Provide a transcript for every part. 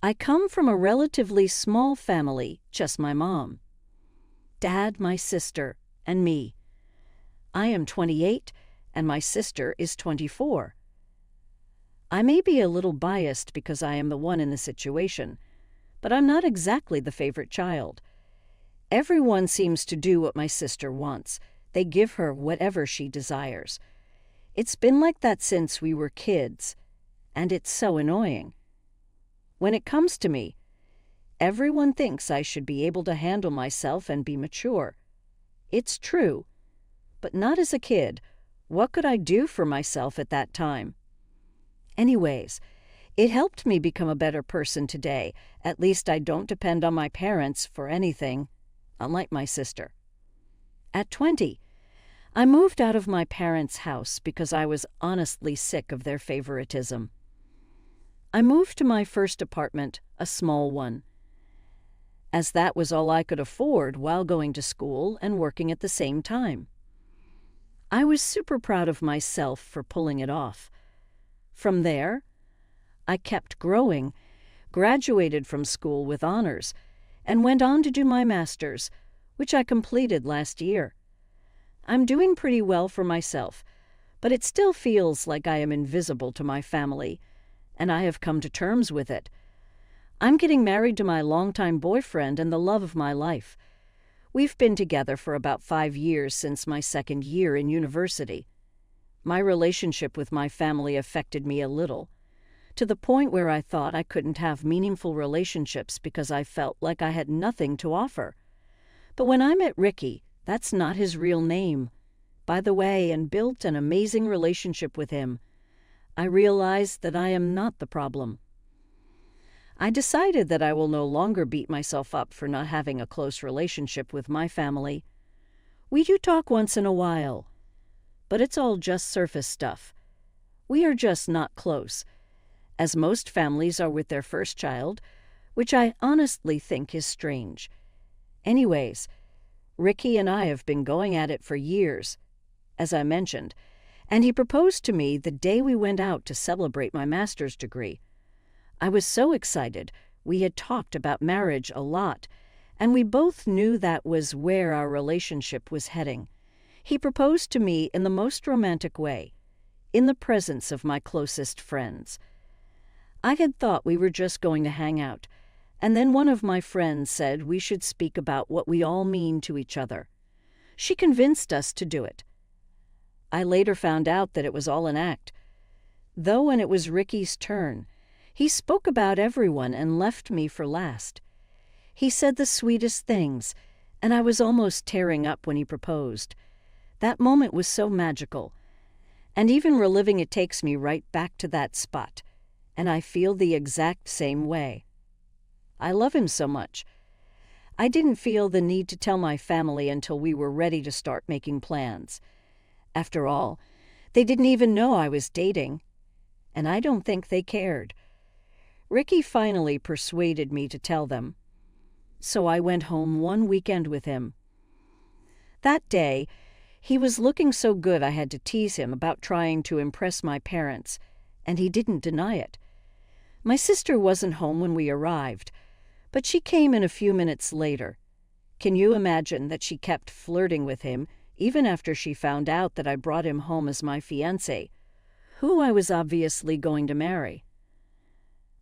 I come from a relatively small family, just my mom, Dad, my sister, and me. I am 28, and my sister is 24. I may be a little biased because I am the one in the situation, but I'm not exactly the favorite child. Everyone seems to do what my sister wants. They give her whatever she desires. It's been like that since we were kids, and it's so annoying. When it comes to me, everyone thinks I should be able to handle myself and be mature. It's true, but not as a kid. What could I do for myself at that time? Anyways, it helped me become a better person today. At least I don't depend on my parents for anything, unlike my sister. At 20, I moved out of my parents' house because I was honestly sick of their favoritism. I moved to my first apartment, a small one, as that was all I could afford while going to school and working at the same time. I was super proud of myself for pulling it off. From there, I kept growing, graduated from school with honors, and went on to do my master's, which I completed last year. I'm doing pretty well for myself, but it still feels like I am invisible to my family, and I have come to terms with it. I'm getting married to my longtime boyfriend and the love of my life. We've been together for about 5 years since my second year in university. My relationship with my family affected me a little, to the point where I thought I couldn't have meaningful relationships because I felt like I had nothing to offer. But when I met Ricky, that's not his real name, by the way, and built an amazing relationship with him, I realized that I am not the problem. I decided that I will no longer beat myself up for not having a close relationship with my family. We do talk once in a while, but it's all just surface stuff. We are just not close, as most families are with their first child, which I honestly think is strange. Anyways, Ricky and I have been going at it for years, as I mentioned, and he proposed to me the day we went out to celebrate my master's degree. I was so excited. We had talked about marriage a lot, and we both knew that was where our relationship was heading. He proposed to me in the most romantic way, in the presence of my closest friends. I had thought we were just going to hang out, and then one of my friends said we should speak about what we all mean to each other. She convinced us to do it. I later found out that it was all an act. Though when it was Ricky's turn, he spoke about everyone and left me for last. He said the sweetest things, and I was almost tearing up when he proposed. That moment was so magical, and even reliving it takes me right back to that spot, and I feel the exact same way. I love him so much. I didn't feel the need to tell my family until we were ready to start making plans. After all, they didn't even know I was dating, and I don't think they cared. Ricky finally persuaded me to tell them, so I went home one weekend with him. That day, he was looking so good I had to tease him about trying to impress my parents, and he didn't deny it. My sister wasn't home when we arrived, but she came in a few minutes later. Can you imagine that she kept flirting with him even after she found out that I brought him home as my fiancé, who I was obviously going to marry?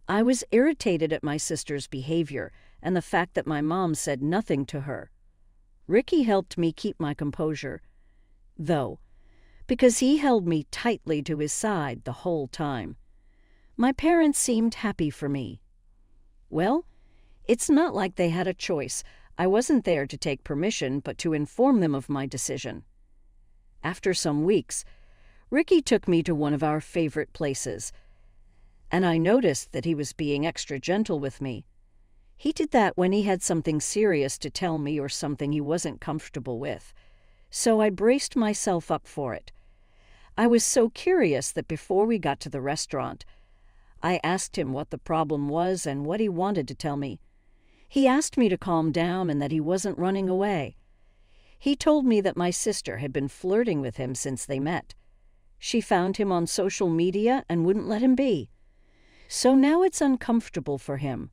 I was irritated at my sister's behavior and the fact that my mom said nothing to her. Ricky helped me keep my composure, though, because he held me tightly to his side the whole time. My parents seemed happy for me. Well, it's not like they had a choice. I wasn't there to take permission, but to inform them of my decision. After some weeks, Ricky took me to one of our favorite places, and I noticed that he was being extra gentle with me. He did that when he had something serious to tell me or something he wasn't comfortable with, so I braced myself up for it. I was so curious that before we got to the restaurant, I asked him what the problem was and what he wanted to tell me. He asked me to calm down and that he wasn't running away. He told me that my sister had been flirting with him since they met. She found him on social media and wouldn't let him be. So now it's uncomfortable for him.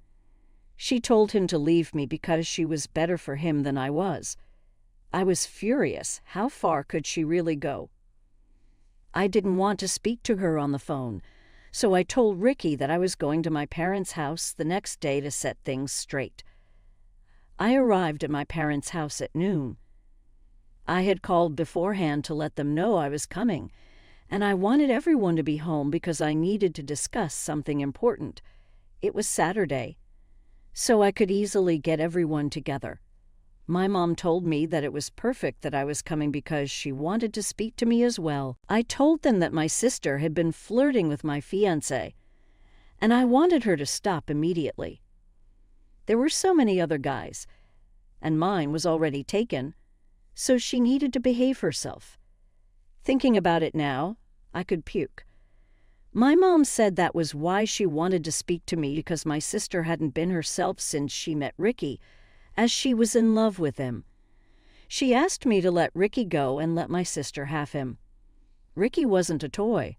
She told him to leave me because she was better for him than I was. I was furious. How far could she really go? I didn't want to speak to her on the phone, so I told Ricky that I was going to my parents' house the next day to set things straight. I arrived at my parents' house at noon. I had called beforehand to let them know I was coming, and I wanted everyone to be home because I needed to discuss something important. It was Saturday, so I could easily get everyone together. My mom told me that it was perfect that I was coming because she wanted to speak to me as well. I told them that my sister had been flirting with my fiancé, and I wanted her to stop immediately. There were so many other guys, and mine was already taken, so she needed to behave herself. Thinking about it now, I could puke. My mom said that was why she wanted to speak to me, because my sister hadn't been herself since she met Ricky, as she was in love with him. She asked me to let Ricky go and let my sister have him. Ricky wasn't a toy.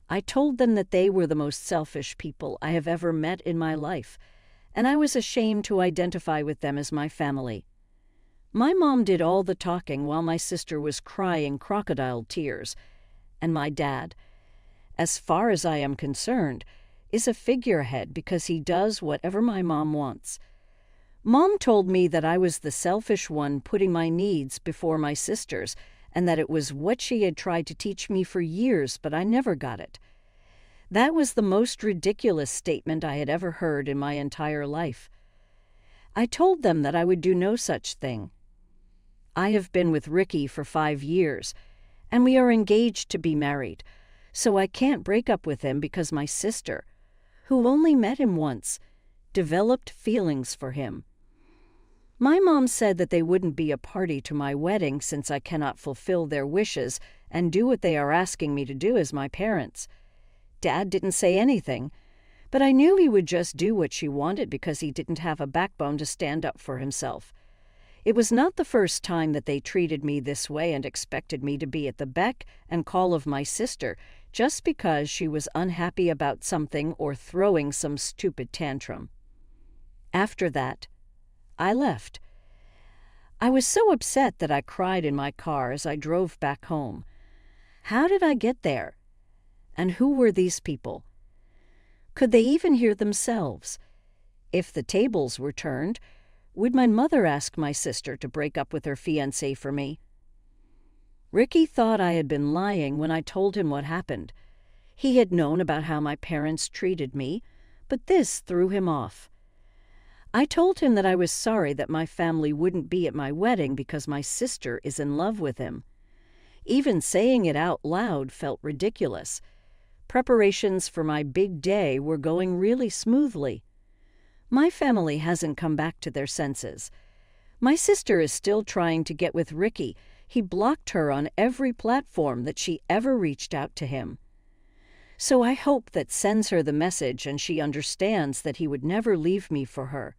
I told them that they were the most selfish people I have ever met in my life, and I was ashamed to identify with them as my family. My mom did all the talking while my sister was crying crocodile tears, and my dad, as far as I am concerned, is a figurehead because he does whatever my mom wants. Mom told me that I was the selfish one putting my needs before my sister's, and that it was what she had tried to teach me for years, but I never got it. That was the most ridiculous statement I had ever heard in my entire life. I told them that I would do no such thing. I have been with Ricky for 5 years, and we are engaged to be married, so I can't break up with him because my sister, who only met him once, developed feelings for him. My mom said that they wouldn't be a party to my wedding since I cannot fulfill their wishes and do what they are asking me to do as my parents. Dad didn't say anything, but I knew he would just do what she wanted because he didn't have a backbone to stand up for himself. It was not the first time that they treated me this way and expected me to be at the beck and call of my sister just because she was unhappy about something or throwing some stupid tantrum. After that, I left. I was so upset that I cried in my car as I drove back home. How did I get there? And who were these people? Could they even hear themselves? If the tables were turned, would my mother ask my sister to break up with her fiancé for me? Ricky thought I had been lying when I told him what happened. He had known about how my parents treated me, but this threw him off. I told him that I was sorry that my family wouldn't be at my wedding because my sister is in love with him. Even saying it out loud felt ridiculous. Preparations for my big day were going really smoothly. My family hasn't come back to their senses. My sister is still trying to get with Ricky. He blocked her on every platform that she ever reached out to him. So I hope that sends her the message and she understands that he would never leave me for her.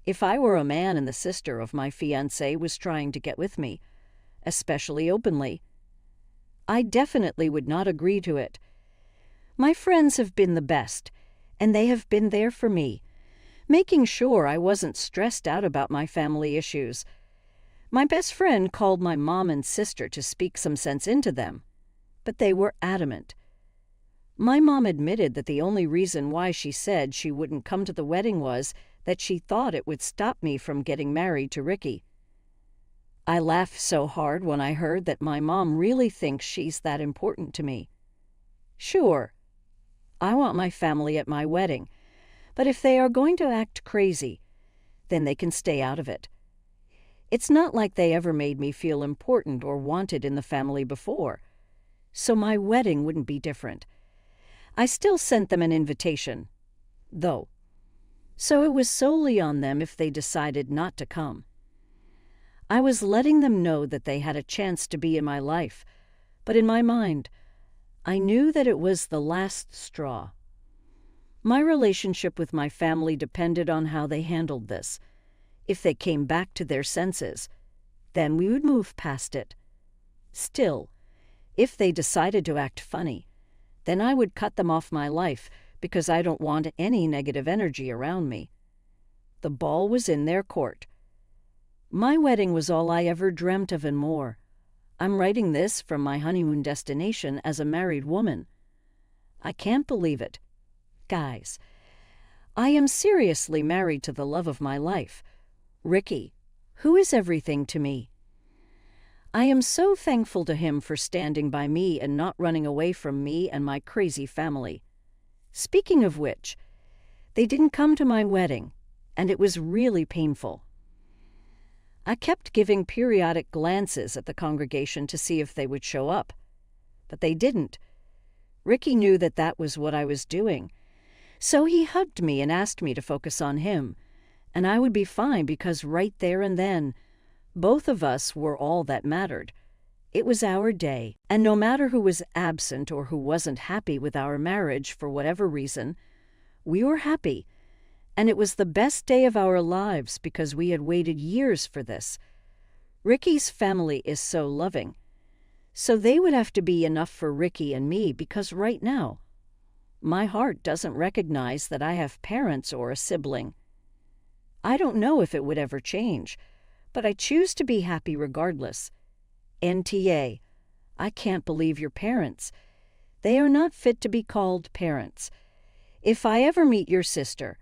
If I were a man and the sister of my fiancé was trying to get with me, especially openly, I definitely would not agree to it. My friends have been the best, and they have been there for me, making sure I wasn't stressed out about my family issues. My best friend called my mom and sister to speak some sense into them, but they were adamant. My mom admitted that the only reason why she said she wouldn't come to the wedding was that she thought it would stop me from getting married to Ricky. I laughed so hard when I heard that my mom really thinks she's that important to me. Sure, I want my family at my wedding, but if they are going to act crazy, then they can stay out of it. It's not like they ever made me feel important or wanted in the family before, so my wedding wouldn't be different. I still sent them an invitation, though, so it was solely on them if they decided not to come. I was letting them know that they had a chance to be in my life, but in my mind, I knew that it was the last straw. My relationship with my family depended on how they handled this. If they came back to their senses, then we would move past it. Still, if they decided to act funny, then I would cut them off my life because I don't want any negative energy around me. The ball was in their court. My wedding was all I ever dreamt of and more. I'm writing this from my honeymoon destination as a married woman. I can't believe it. Guys, I am seriously married to the love of my life, Ricky, who is everything to me. I am so thankful to him for standing by me and not running away from me and my crazy family. Speaking of which, they didn't come to my wedding, and it was really painful. I kept giving periodic glances at the congregation to see if they would show up, but they didn't. Ricky knew that that was what I was doing, so he hugged me and asked me to focus on him, and I would be fine because right there and then, both of us were all that mattered. It was our day, and no matter who was absent or who wasn't happy with our marriage for whatever reason, we were happy, and it was the best day of our lives because we had waited years for this. Ricky's family is so loving, so they would have to be enough for Ricky and me because right now, my heart doesn't recognize that I have parents or a sibling. I don't know if it would ever change, but I choose to be happy regardless. NTA, I can't believe your parents. They are not fit to be called parents. If I ever meet your sister,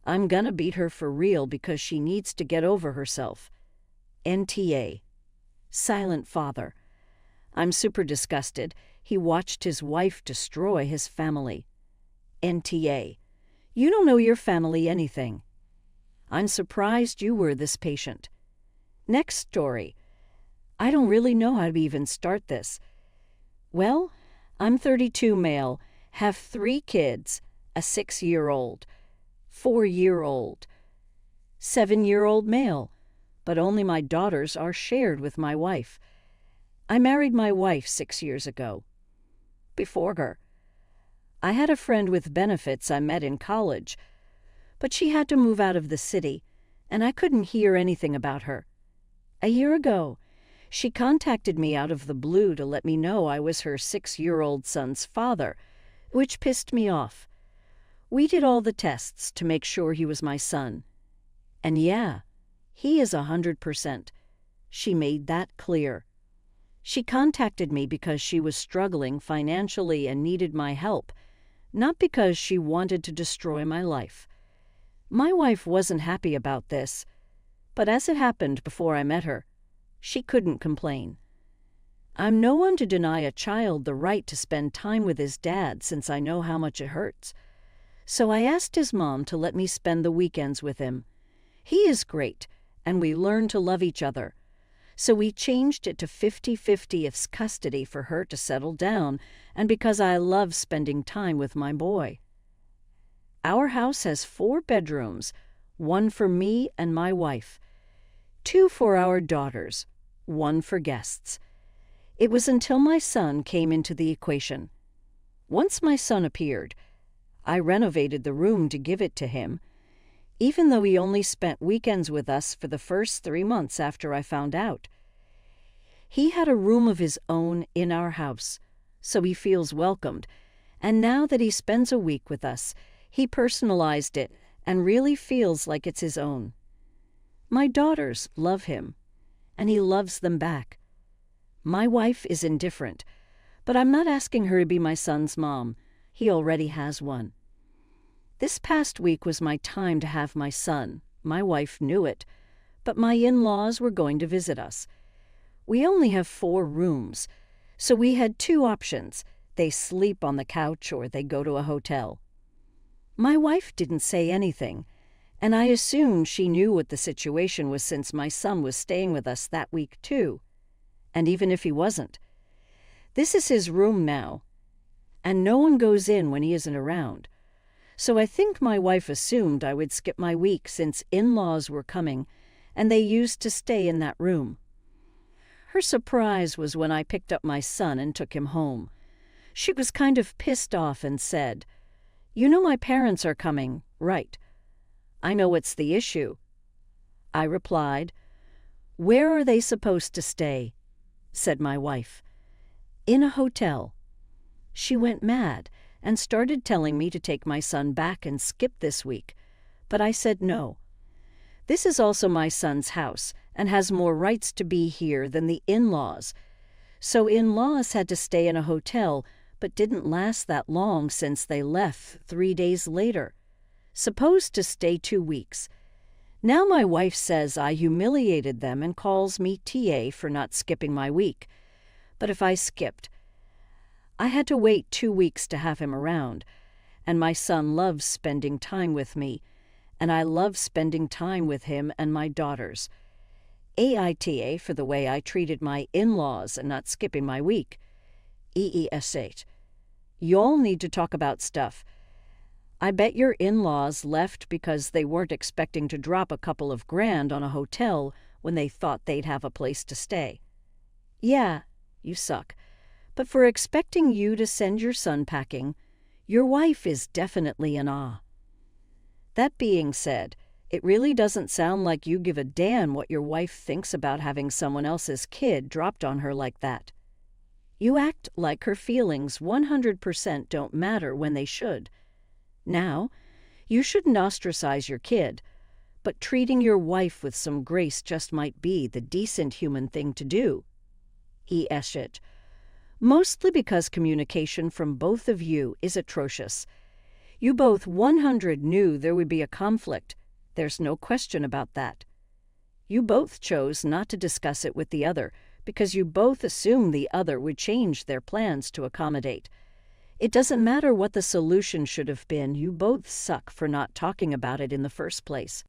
I'm gonna beat her for real because she needs to get over herself. NTA, silent father. I'm super disgusted. He watched his wife destroy his family. NTA, you don't know your family anything. I'm surprised you were this patient. Next story. I don't really know how to even start this. Well, I'm 32 male, have 3 kids, a 6-year-old, 4-year-old, 7-year-old male, but only my daughters are shared with my wife. I married my wife 6 years ago. Before her, I had a friend with benefits I met in college, but she had to move out of the city, and I couldn't hear anything about her. A year ago, she contacted me out of the blue to let me know I was her 6-year-old son's father, which pissed me off. We did all the tests to make sure he was my son. And yeah, he is 100%. She made that clear. She contacted me because she was struggling financially and needed my help, not because she wanted to destroy my life. My wife wasn't happy about this, but as it happened before I met her, she couldn't complain. I'm no one to deny a child the right to spend time with his dad since I know how much it hurts. So I asked his mom to let me spend the weekends with him. He is great, and we learned to love each other. So we changed it to 50-50 custody for her to settle down, and because I love spending time with my boy. Our house has 4 bedrooms, 1 for me and my wife, 2 for our daughters, 1 for guests. It was until my son came into the equation. Once my son appeared, I renovated the room to give it to him, even though he only spent weekends with us for the first 3 months after I found out. He had a room of his own in our house, so he feels welcomed, and now that he spends a week with us, he personalized it and really feels like it's his own. My daughters love him, and he loves them back. My wife is indifferent, but I'm not asking her to be my son's mom. He already has one. This past week was my time to have my son. My wife knew it, but my in-laws were going to visit us. We only have 4 rooms, so we had 2 options. They sleep on the couch or they go to a hotel. My wife didn't say anything, and I assumed she knew what the situation was since my son was staying with us that week too. And even if he wasn't, this is his room now, and no one goes in when he isn't around. So I think my wife assumed I would skip my week since in-laws were coming, and they used to stay in that room. Her surprise was when I picked up my son and took him home. She was kind of pissed off and said, "You know my parents are coming, right? I know what's the issue." I replied, "Where are they supposed to stay?" said my wife. "In a hotel." She went mad and started telling me to take my son back and skip this week, but I said no. This is also my son's house and has more rights to be here than the in-laws. So in-laws had to stay in a hotel, but didn't last that long since they left 3 days later. Supposed to stay 2 weeks. Now my wife says I humiliated them and calls me TA for not skipping my week. But if I skipped, I had to wait 2 weeks to have him around, and my son loves spending time with me, and I love spending time with him and my daughters. AITA for the way I treated my in-laws and not skipping my week. EESH. Y'all need to talk about stuff. I bet your in-laws left because they weren't expecting to drop a couple of grand on a hotel when they thought they'd have a place to stay. Yeah, you suck. But for expecting you to send your son packing, your wife is definitely an ah. That being said, it really doesn't sound like you give a damn what your wife thinks about having someone else's kid dropped on her like that. You act like her feelings 100% don't matter when they should. Now, you shouldn't ostracize your kid, but treating your wife with some grace just might be the decent human thing to do. It. Mostly because communication from both of you is atrocious. You both 100 knew there would be a conflict. There's no question about that. You both chose not to discuss it with the other because you both assumed the other would change their plans to accommodate. It doesn't matter what the solution should have been, you both suck for not talking about it in the first place.